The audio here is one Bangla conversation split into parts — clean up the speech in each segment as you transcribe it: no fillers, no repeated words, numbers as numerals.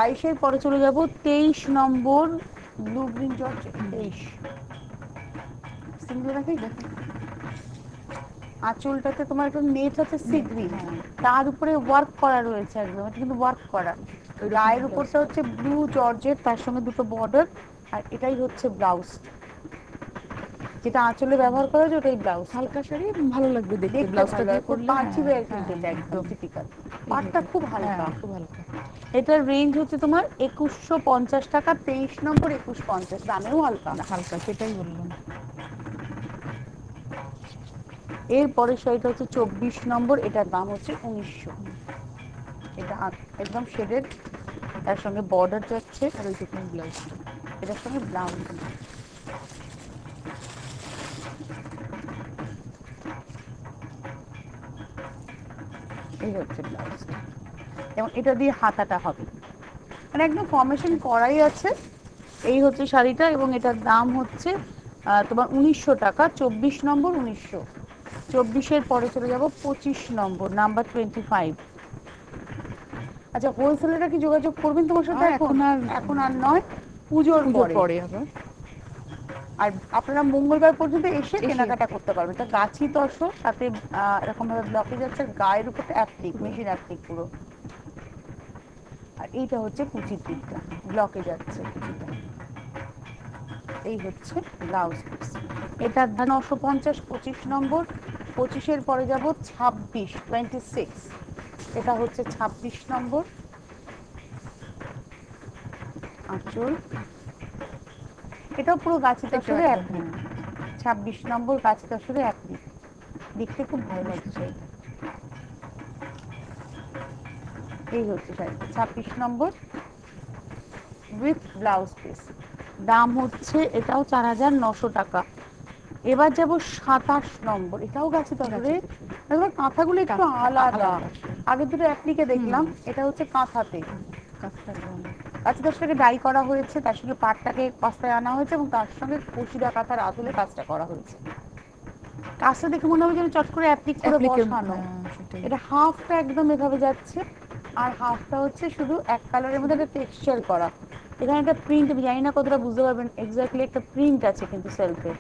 22-এর পরে চলে যাব 23 নম্বর ব্লু গ্রিন জর্জ। 23 সিঙ্গেল রাখাই দেখো, আঁচলটাতে তোমার একটা নেট আছে সি গ্রিন, তার উপরে ওয়ার্ক করা রয়েছে একদম, এটা কিন্তু ওয়ার্ক করা। গায়ের উপরটা হচ্ছে ব্লু জর্জের, তার সঙ্গে দুটো বর্ডার, আর এটাই হচ্ছে ব্লাউজ, যেটা আঁচলে ব্যবহার করা হয়েছে ওটাই ব্লাউজ। হালকা শাড়ি ভালো লাগবে দেখতে, দেখতে ব্লাউজটা ভালো দিয়ে হয়, খুব পরলে। পার্টি ওয়্যার কিন্তু হ্যাঁ এটা একদম একদম টিপিক্যাল। পাটটা খুব হালকা, খুব হালকা। এটার রেঞ্জ হচ্ছে তোমার 2150 টাকা, 23 নম্বর 2150, দামেও হালকা। হালকা, সেটাই বললাম। এরপরের শাড়িটা হচ্ছে 24 নম্বর, এটার দাম হচ্ছে 1900। এটা একদম শেডেড, তার সঙ্গে বর্ডার যাচ্ছে, আর ওইটুকু ব্লাউজটা, এটার সঙ্গে ব্লাউজ। এই হচ্ছে ব্লাউজটা, এবং এটা দিয়ে হাতাটা হবে, মানে একদম ফর্মেশন করাই আছে। এই হচ্ছে শাড়িটা, এবং এটার দাম হচ্ছে তোমার 1900 টাকা, 24 নম্বর 1900। 24-এর পরে চলে যাব 25 নম্বর, নাম্বার 25। আচ্ছা, হোলসেলাররা কি যোগাযোগ করবেন তোমার সাথে? এখন আর নয়, পুজোর পরে আবার। আর আপনারা মঙ্গলবার পর্যন্ত এসে কেনাকাটা করতে পারবেন। তা গাছি তসর, তাতে এরকম ভাবে ব্লকে যাচ্ছে, গায়ের উপর অ্যাপ্লিক, মেশিন অ্যাপ্লিক পুরো। আর এইটা হচ্ছে কুচির দিকটা, ব্লকে যাচ্ছে কুচিটা। এই হচ্ছে ব্লাউজ পিস, এটার দাম 950, 25 নম্বর। 25-এর পরে যাব 26, এটা হচ্ছে 26 নম্বর আঁচল, এটাও পুরো গাছি তসরে অ্যাপ্লিক। 26 নম্বর গাছি তসরে অ্যাপ্লিক, দেখতে খুব ভালো লাগছে। এই হচ্ছে শাড়িটা 26 নম্বর উইথ ব্লাউজ পিস, দাম হচ্ছে এটাও 4900 টাকা। এবার যাব 27 নম্বর, এটাও গাছি তসরে, এবার কাঁথাগুলো একটু আলাদা, আগে দুটো অ্যাপ্লিকে দেখলাম, এটা হচ্ছে কাঁথাতে, গাছি তসরটাকে ডাই করা হয়েছে, তার সঙ্গে পাটটাকে পাস্তায় আনা হয়েছে, এবং তার সঙ্গে কচিদা কাঁথার আদলে কাজটা করা হয়েছে। কাজটা দেখে মনে হবে যেন চট করে অ্যাপ্লিক করে বসানো। এটা হাফটা একদম এভাবে যাচ্ছে, আর হাফটা হচ্ছে শুধু এক কালারের মধ্যে একটা টেক্সচার করা। এখানে একটা প্রিন্ট, আমি জানি না কতটা বুঝতে পারবেন, এক্স্যাক্টলি একটা প্রিন্ট আছে কিন্তু সেলফে।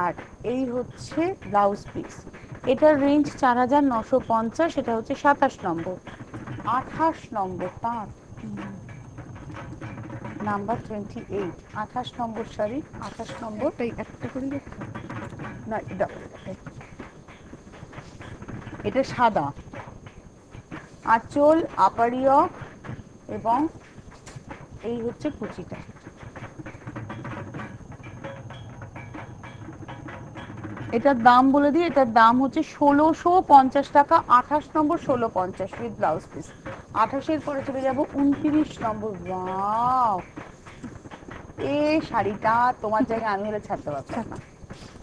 আর এই হচ্ছে ব্লাউজ পিস, এটার রেঞ্জ 4950, এটা হচ্ছে 27 নম্বর। 28 নম্বর তার নাম্বার 28, 28 নম্বর শাড়ি, 28 নম্বর। একটা করে না, এটা সাদা আঁচল, আপারিয়ক, এবং এই হচ্ছে কুচিটা। এটার দাম বলে দিই, এটার দাম হচ্ছে 1650 টাকা, 28 নম্বর 1650 উইথ ব্লাউজ পিস। 28-এর পরে চলে যাব 29 নম্বর। ওয়াও, এই শাড়িটা তোমার জায়গায় আমি হলে ছাড়তে পারতাম না,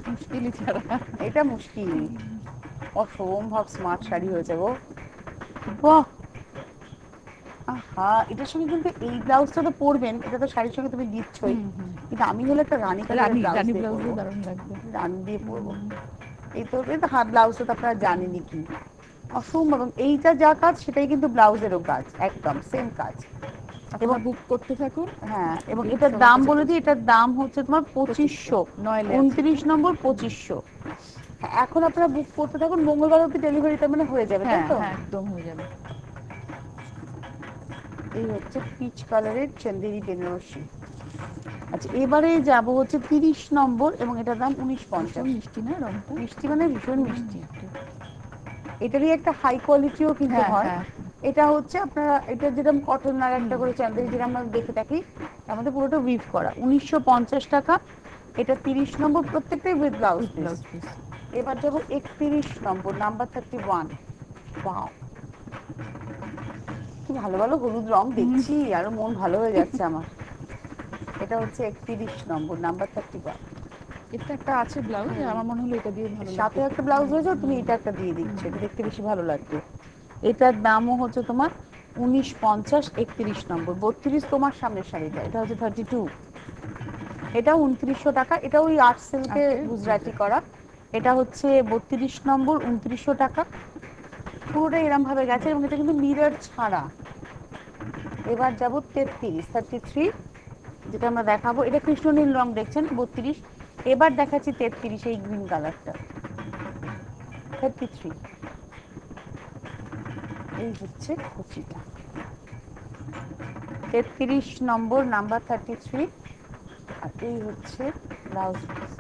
মুশকিলই ছাড়া, এটা মুশকিল। অসম্ভব স্মার্ট শাড়ি হয়েছে গো, বাহ। আহা, এটার সঙ্গে কিন্তু এই ব্লাউজটা তো পরবেন, এটা তো শাড়ির সঙ্গে তুমি দিচ্ছই, কিন্তু আমি হলে একটা রানী কালারের ব্লাউজ দিয়ে পরবো, রানী দিয়ে পরবো। এই তো হাত ব্লাউজটা তো আপনারা জানেনই কি অসম্ভব, এবং এইটা যা কাজ সেটাই কিন্তু ব্লাউজেরও কাজ, একদম সেম কাজ। এবং বুক করতে থাকুন। হ্যাঁ, এবং এটার দাম বলে দিই, এটার দাম হচ্ছে তোমার 2500, 29 নম্বর 2500। এখন আপনারা বুক করতে থাকুন, মঙ্গলবার অব্দি ডেলিভারিটা মানে হয়ে যাবে, তাই তো? একদম হয়ে যাবে। এই হচ্ছে পিচ কালারের চন্দেরি বেনারসি। আচ্ছা, এবারে যাব হচ্ছে 30 নম্বর, এবং এটার দাম 1950। মিষ্টি না রংটা? মিষ্টি মানে ভীষণ মিষ্টি, এটারই একটা হাই কোয়ালিটিও কিন্তু হয়। এটা হচ্ছে আপনারা, এটা যেরকম কটন আর একটা করে চান্দেরি যেটা আমরা দেখে থাকি, আমাদের পুরোটা উইভ করা। 1950 টাকা, এটা 30 নম্বর, প্রত্যেকটাই উইথ ব্লাউজ পিস। এবার যাবো 31 নম্বর, নাম্বার 31। ওয়াও, কি ভালো ভালো হলুদ রং দেখছি, আরো মন ভালো হয়ে যাচ্ছে আমার। এটা হচ্ছে 31 নম্বর, নাম্বার 31। এটা একটা আছে ব্লাউজ, আমার মনে হলো এটা দিয়ে ভালো লাগবে। সাথে একটা ব্লাউজ হয়েছে, তুমি এটা একটা দিয়ে দিচ্ছ, এটা দেখতে বেশি ভালো লাগবে। এটার দামও হচ্ছে তোমার 1950, 31 নম্বর। 32 তোমার সামনের শাড়িটা, এটা হচ্ছে 32, এটা 2900 টাকা, এটা ওই আর্ট সিল্কে গুজরাটি করা। এটা হচ্ছে 32 নম্বর, 2900 টাকা, পুরোটা এরম ভাবে গেছে, এবং এটা কিন্তু মিরর ছাড়া, এবার যাব 33 যেটা আমরা দেখাবো, এটা কৃষ্ণনীল রং দেখছেন 32। এবার দেখাচ্ছি 33, এই গ্রিন কালারটা 33। এই হচ্ছে কুচিটা 33 নম্বর, নাম্বার 33। আর এই হচ্ছে ব্লাউজ পিস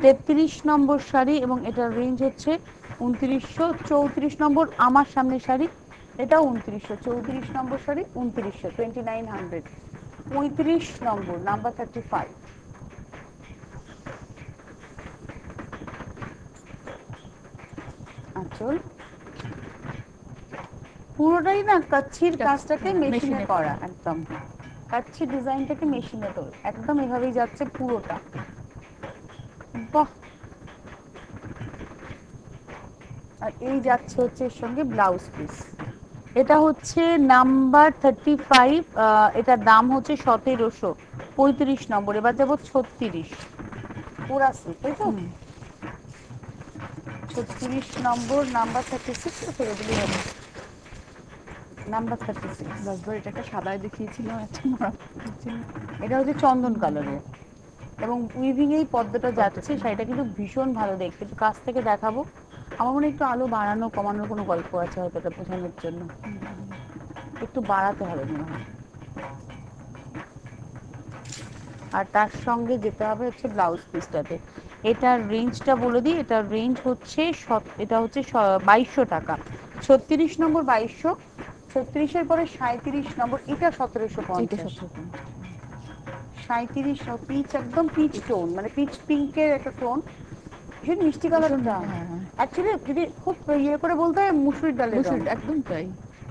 33 নম্বর শাড়ি, এবং এটার রেঞ্জ হচ্ছে 2900। 34 নম্বর আমার সামনে শাড়ি, এটাও 2900। 34 নম্বর শাড়ি 2900, 2900। 35 নম্বর, নাম্বার 35। আঁচল পুরোটাই না কাচ্ছির কাজটাকে মেশিনে করা, একদম কাচ্ছি ডিজাইনটাকে মেশিনে তোল, একদম এভাবেই যাচ্ছে পুরোটা। বাহ! আর এই যাচ্ছে হচ্ছে এর সঙ্গে ব্লাউজ পিস। এটা হচ্ছে নাম্বার 35, এটার দাম হচ্ছে 1700। 35 নম্বর। এবার যাবো 36, পুরা সিট, তাই তো? 36 নম্বর, নাম্বার 36 ছেড়ে দিলে হবে। নাম্বার 36 লাস্টবার এটা একটা সাদায় দেখিয়েছিল, একটা মরা ছিল। এটা হচ্ছে চন্দন কালারের, এবং উইভিং এই পদ্মটা যাচ্ছে, শাড়িটা কিন্তু ভীষণ ভালো দেখতে। একটু কাছ থেকে দেখাবো। আমার মনে হয় একটু আলো বাড়ানো কমানোর কোনো গল্প আছে হয়তো, এটা বোঝানোর জন্য একটু বাড়াতে হবে মনে হয়। আর তার সঙ্গে যেতে হবে হচ্ছে ব্লাউজ পিসটাতে। এটার রেঞ্জটা বলে দিই, এটার রেঞ্জ হচ্ছে এটা হচ্ছে 2200 টাকা। 36 নম্বর 2200, 36-এর পরে 37 নম্বর, এটা 1750। 37 পিচ, একদম পিচ টোন, মানে পিচ পিঙ্কের একটা টোন, ভীষণ মিষ্টি কালারটা। অ্যাকচুয়ালি যদি খুব ইয়ে করে বলতে হয় মুসুরির ডালের রং, একদম তাই।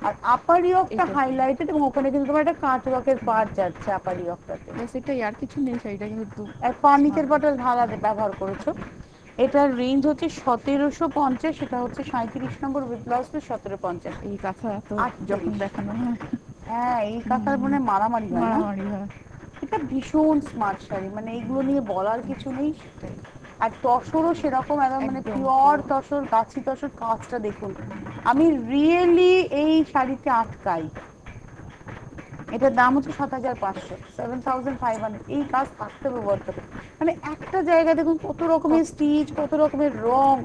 আর আপার ইয়কটা হাইলাইটেড, এবং ওখানে কিন্তু তোমার একটা কাঁচ ওয়ার্কের পাড় যাচ্ছে আপার ইয়কটাতে। সেটা আর কিছু নেই, শাড়িটা কিন্তু আর ফার্নিচার বটল ঢালা ব্যবহার করেছো। এটার রেঞ্জ হচ্ছে 1750, সেটা হচ্ছে 37 নম্বর উইথ ব্লাউজ পিস 1750। এই কাঁথা তো যখন দেখানো হয়, হ্যাঁ এই কাঁথার মনে মারামারি হয় না। মারামারি হয়। এটা ভীষণ স্মার্ট শাড়ি, মানে এইগুলো নিয়ে বলার কিছু নেই। আর তসরও সেরকম একদম, মানে পিওর তসর, গাছি তসর। কাজটা দেখুন, আমি রিয়েলি এই শাড়িতে আটকাই। এটার দাম হচ্ছে 7500, 7500। এই কাজ থাকতে হবে বলতে, মানে একটা জায়গা দেখুন কত রকমের স্টিচ, কত রকমের রং।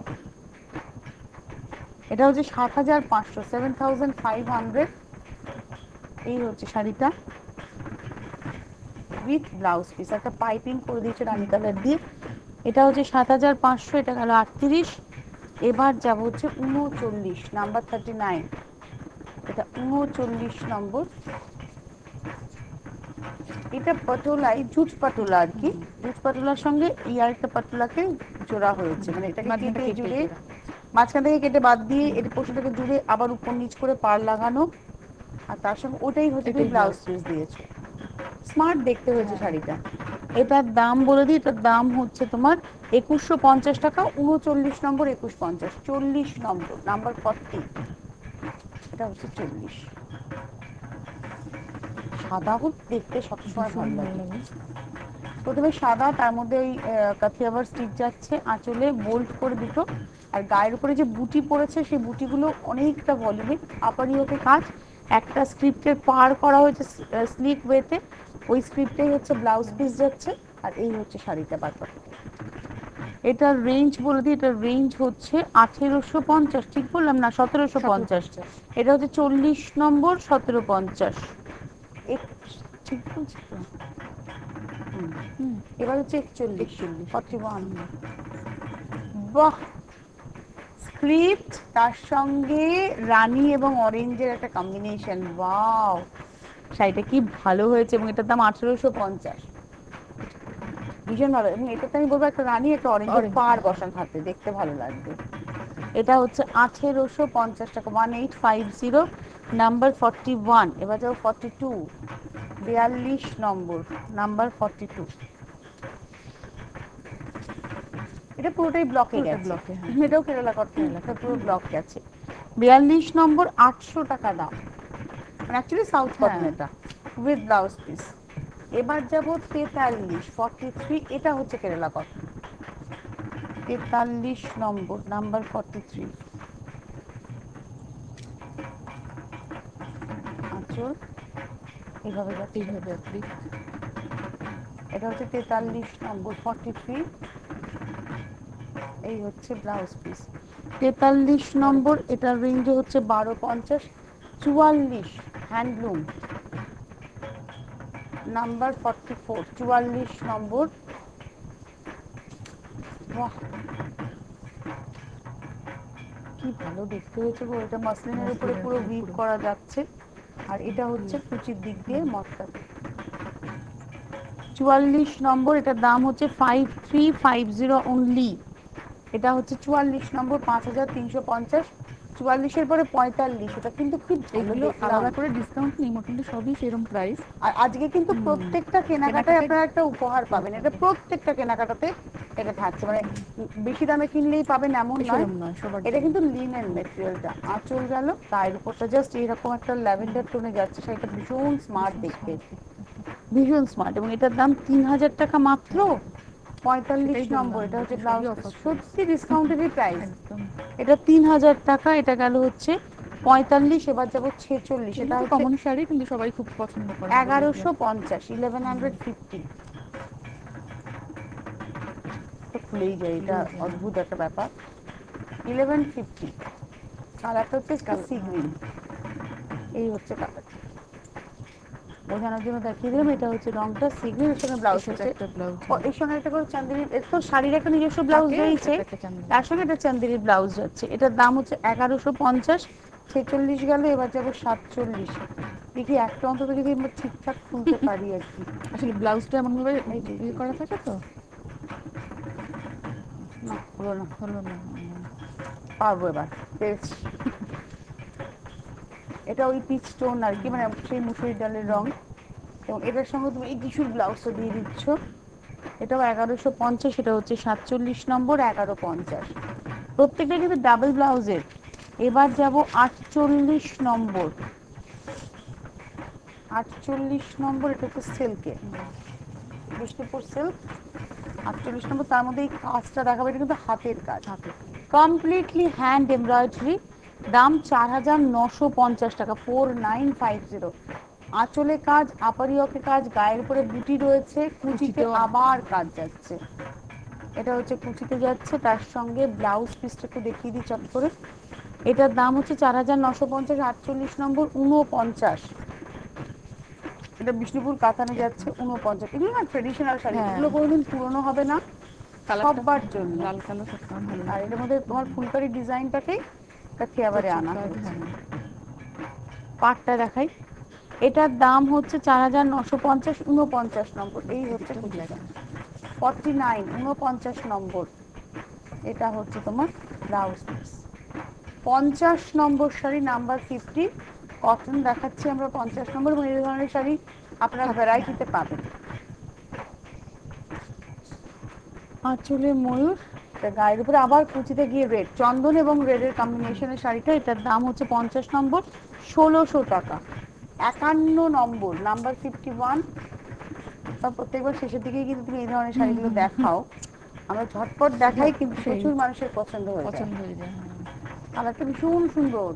এটা হচ্ছে 7500, 7500। এই হচ্ছে শাড়িটা উইথ ব্লাউজ পিস, একটা পাইপিং করে দিয়েছে রানী কালার দিয়ে। এটা হচ্ছে 7500, এটা গেল 38। এবার যাব হচ্ছে 39, নাম্বার 39। এটা 39 নম্বর। এটা পাটোলাই, জুট পাটোলা আর কি। জুট পাটোলার সঙ্গে এই আরেকটা পাটোলাকে জোড়া হয়েছে, মানে এটাকে কেটে জুড়ে, মাঝখান থেকে কেটে বাদ দিয়ে এটা পোশাকটাকে জুড়ে আবার উপর নিচ করে পার লাগানো, আর তার সঙ্গে ওটাই হচ্ছে ব্লাউজ পিস দিয়েছে। স্মার্ট দেখতে হয়েছে শাড়িটা। এটার দাম বলে দিই, এটার দাম হচ্ছে তোমার 2150 টাকা। 39 নম্বর 2150। 40 নম্বর, নাম্বার 40। এটা হচ্ছে 40। সাদা হলুদ দেখতে সবসময় ভালো লাগে। প্রথমে সাদা, তার মধ্যে ওই কাথিয়াবার স্টিচ যাচ্ছে, আঁচলে বোল্ট করে দুটো, আর গায়ের উপরে যে বুটি পড়েছে সেই বুটিগুলো অনেকটা ভলিউমিক, আপারি ওকে কাজ। একটা স্ক্রিপ্টের পার করা হয়েছে স্লিক ওয়েতে, ওই স্ক্রিপ্টেই হচ্ছে ব্লাউজ পিস যাচ্ছে। আর এই হচ্ছে শাড়িটা বাদ। এটার রেঞ্জ বলে দিই, এটার রেঞ্জ হচ্ছে 1850, ঠিক বললাম না? 1750। এটা হচ্ছে 40 নম্বর, 1750। ঠিক বলছি তো? এবার হচ্ছে 41, 41। বাহ! স্ক্রিপ্ট তার সঙ্গে রানী এবং অরেঞ্জের একটা কম্বিনেশন, ওয়াও! শাড়িটা কি ভালো হয়েছে, এবং এটার দাম 1850। ভীষণ ভালো। এবং এটাতে আমি বলবো একটা রানী, একটা অরেঞ্জের পাড় বসানো থাকবে, দেখতে ভালো লাগবে। এটা হচ্ছে 1850 টাকা, 1850, নাম্বার 41। এবার যাও 42, 42 নম্বর, নাম্বার 42। এটা পুরোটাই ব্লকে গেছে, এটাও কেরালা কটন, এটা পুরো ব্লক গেছে। 42 নম্বর, 800 টাকা দাম, মানে অ্যাকচুয়ালি সাউথ কটন এটা, উইথ ব্লাউজ পিস। এবার যাব 43, 43। এটা হচ্ছে কেরালা কটন। 43 নম্বর, নাম্বার 43। আঁচল এইভাবে যাচ্ছে। এইভাবে আপনি এটা হচ্ছে 43 নম্বর 43, এই হচ্ছে ব্লাউজ পিস 43 নম্বর, এটার রেঞ্জ হচ্ছে 1250। 44 হ্যান্ডলুম নাম্বার 44, 44 নম্বর। বাহ, কি ভালো দেখতে হয়েছে গো, এটা মাসলিনের উপরে পুরো উইভ করা যাচ্ছে। আর এটা হচ্ছে কুচির দিক দিয়ে মটকা। 44 নম্বর, এটার দাম হচ্ছে 5350 অনলি। এটা হচ্ছে 44 নম্বর, 5350। 44-এর পরে 45, এটা কিন্তু খুব ভালো এগুলো দেখলাম। আলাদা করে ডিসকাউন্ট নেই, মোটামুটি সবই সেরকম প্রাইস। আর আজকে কিন্তু প্রত্যেকটা কেনাকাটায় আপনারা একটা উপহার পাবেন, এটা প্রত্যেকটা কেনাকাটাতে এটা থাকছে, মানে বেশি দামে কিনলেই পাবেন এমন নয়। এটা কিন্তু লিনেন মেটেরিয়ালটা। আঁচল গেল, গায়ের উপরটা জাস্ট এরকম একটা ল্যাভেন্ডার টোনে যাচ্ছে, সেটা ভীষণ স্মার্ট দেখতে, ভীষণ স্মার্ট। এবং এটার দাম 3000 টাকা মাত্র। 45 নম্বর, এটা হচ্ছে ব্লাউজ, সত্যি ডিসকাউন্টেরই প্রাইস। এটা 3000 টাকা, এটা গেল হচ্ছে 45, এবার যাবো 46, এটা হচ্ছে কমন শাড়ি, কিন্তু সবাই খুব পছন্দ করে। 1150, 1150। তো খুলেই যায়, এটা অদ্ভুত একটা ব্যাপার। 1150, কালারটা হচ্ছে সি গ্রিন, এই হচ্ছে কালার, বোঝানোর জন্য দেখিয়ে দিলাম। এটা হচ্ছে রংটা সি গ্রিন, এর সঙ্গে ব্লাউজ হচ্ছে, ও এর সঙ্গে একটা করে চান্দেরি, এর তো শাড়ির একটা নিজস্ব ব্লাউজ রয়েছে, তার সঙ্গে একটা চান্দেরি ব্লাউজ যাচ্ছে। এটার দাম হচ্ছে 1150। 46 গেল, এবার যাবো 47। দেখি একটা অন্তত যদি আমরা ঠিকঠাক খুলতে পারি আর কি। আসলে ব্লাউজটা এমন ভাবে ইয়ে করা থাকে তো, না হলো না, হলো না। পারবো এবার, পেরেছি। এটা ওই পিচ টোন আর কি, মানে সেই মুসুরির ডালের রং। এবং এটার সঙ্গে তুমি এই টিস্যুর ব্লাউজটা দিয়ে দিচ্ছ, এটাও 1150, এটা হচ্ছে 47 নম্বর, 1150। প্রত্যেকটা কিন্তু ডাবল ব্লাউজের। এবার যাব 48 নম্বর, 48 নম্বর, এটা হচ্ছে সিল্কের, বিষ্ণুপুর সিল্ক। 48 নম্বর, তার মধ্যে এই কাজটা দেখাবো, এটা কিন্তু হাতের কাজ, কমপ্লিটলি হ্যান্ড এমব্রয়ডারি। দাম 4950 টাকা, 4950। আঁচলে কাজ, আপারিয়কে কাজ, গায়ের উপরে বুটি রয়েছে, কুচিতে আবার কাজ যাচ্ছে, এটা হচ্ছে কুচিতে যাচ্ছে। তার সঙ্গে ব্লাউজ পিসটা একটু দেখিয়ে দিই চট করে। এটার দাম হচ্ছে 4950। 48 নম্বর 49, এটা বিষ্ণুপুর কাতানে যাচ্ছে 49। এগুলো না ট্রেডিশনাল শাড়ি, এগুলো কোনোদিন পুরনো হবে না, সববার জন্য। লাল কালো সবটা ভালো। আর এর মধ্যে তোমার ফুলকারি ডিজাইনটাকেই একেবারে আনা হয়েছে। পাটটা দেখাই, এটার দাম হচ্ছে 4950। 49 নম্বর, এই হচ্ছে 49, 49 নম্বর, এটা হচ্ছে তোমার ব্লাউজ পিস। 50 নম্বর শাড়ি নাম্বার 50, কটন দেখাচ্ছি আমরা 50 নম্বর, এবং এই ধরনের শাড়ি আপনারা ভ্যারাইটিতে পাবেন। আঁচলে ময়ূর, গায়ের উপরে আবার কুচিতে গিয়ে রেড, চন্দন এবং রেডের কম্বিনেশনের শাড়িটা, এটার দাম হচ্ছে 50 নম্বর, 1600 টাকা। 51 নম্বর নাম্বার 51, প্রত্যেকবার শেষের দিকেই কিন্তু তুমি এই ধরনের শাড়িগুলো দেখাও, আমরা ঝটপট দেখাই, কিন্তু প্রচুর মানুষের পছন্দ হয়ে যায়। কালারটা ভীষণ সুন্দর।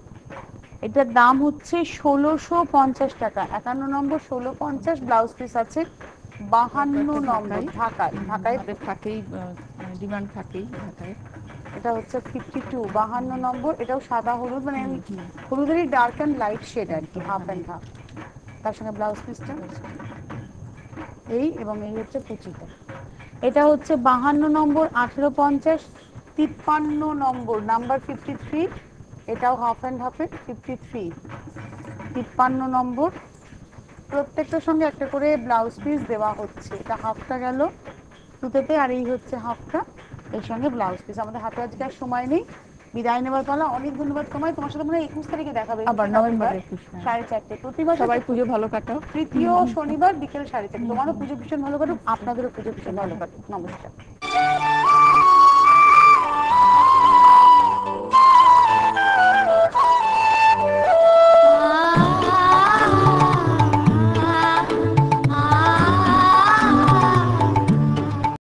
এটার দাম হচ্ছে 1650 টাকা। 51 নম্বর, 1650, ব্লাউজ পিস আছে 52 নম্বর। ঢাকায় থাকেই ডিমান্ড থাকেই ঢাকায়। এটা হচ্ছে 52, 52 নম্বর, এটাও সাদা হলুদ, মানে হলুদেরই ডার্ক অ্যান্ড লাইট শেড আর কি, হাফ অ্যান্ড হাফ। তার সঙ্গে ব্লাউজ পিসটা এই, এবং এই হচ্ছে কুচিটা। এটা হচ্ছে 52 নম্বর, 1850। 53 নম্বর নাম্বার 53, এটাও হাফ অ্যান্ড হাফে 53। 53 নম্বর, প্রত্যেকটার সঙ্গে একটা করে ব্লাউজ পিস দেওয়া হচ্ছে। এটা হাফটা গেল সুতোতে, আর এই হচ্ছে হাফটা, এর সঙ্গে ব্লাউজ পিস। আমাদের হাতে আজকে আর সময় নেই, বিদায় নেবার পালা। অনেক ধন্যবাদ তোমায়, তোমার সাথে মনে হয় 21 তারিখে দেখাবে, আবার নভেম্বর 4:30। প্রতিবার সবাই পুজো ভালো কাটাও। তৃতীয় শনিবার বিকেল 4:30। তোমারও পুজো ভীষণ ভালো কাটুক, আপনাদেরও পুজো ভীষণ ভালো কাটুক। নমস্কার।